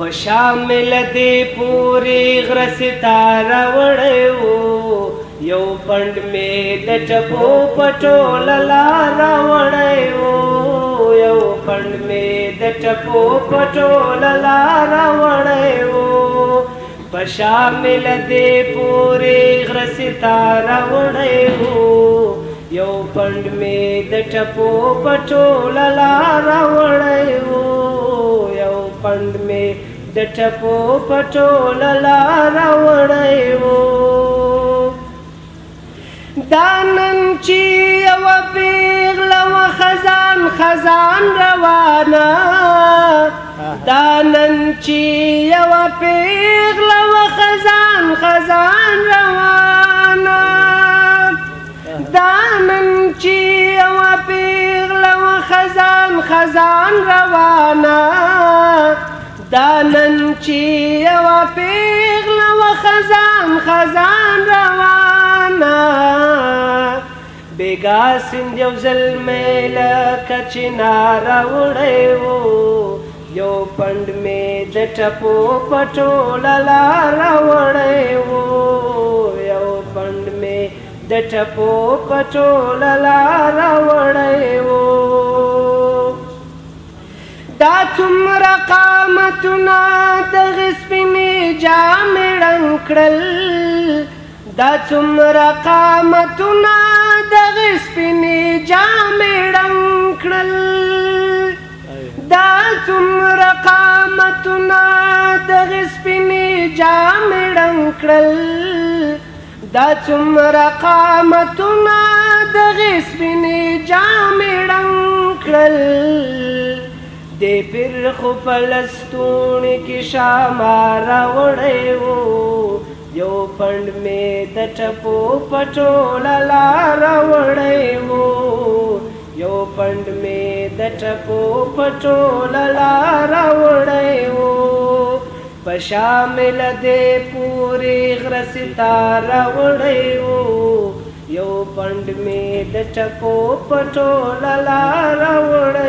پشامل دی پوری غرستا راوړی وو یو پند می د ټپو پټول لار راوړی وو یو پند می د ټپو پټول لار راوړی وو پشامل دی پوری غرستا راوړی وو یو پند می د ټپو پټول لار راوړی وو یو پند می د ټپو پټول لار راوړی وو دانن چې یوه پیغله وه خزان خزان روانه دانن چې یوه پیغله وه خزان خزان روانه دانن چې یوه پیغله وه خزان خزان روانه دانن چې یوه پیغله وه خزان خزان روانه بیګا سیند یو زلمی لکه چنار راوړی وو یو پند می د ټپو پټوله لار راوړی وو یو پند می د ټپو پټوله لار راوړی وو دا څومره قامتونه دغې سپینې جامې ړنګ کړل دا څومره قامتونه دغې سپینې جامې ړنګ کړل دا څومره قامتونه دغې سپینې جامې ړنګ کړل دا څومره قامتونه دغې سپینې جامې ړنګ کړل دې پیر خو په لستوڼي کې شامار راوړی وو یو پند مې د ټپو پټوله لار راوړی وو یو پند مې د ټپو پټوله لار راوړی وو په شامل دې پورې غرستا راوړی وو یو پند مې د ټپو پټوله لار راوړی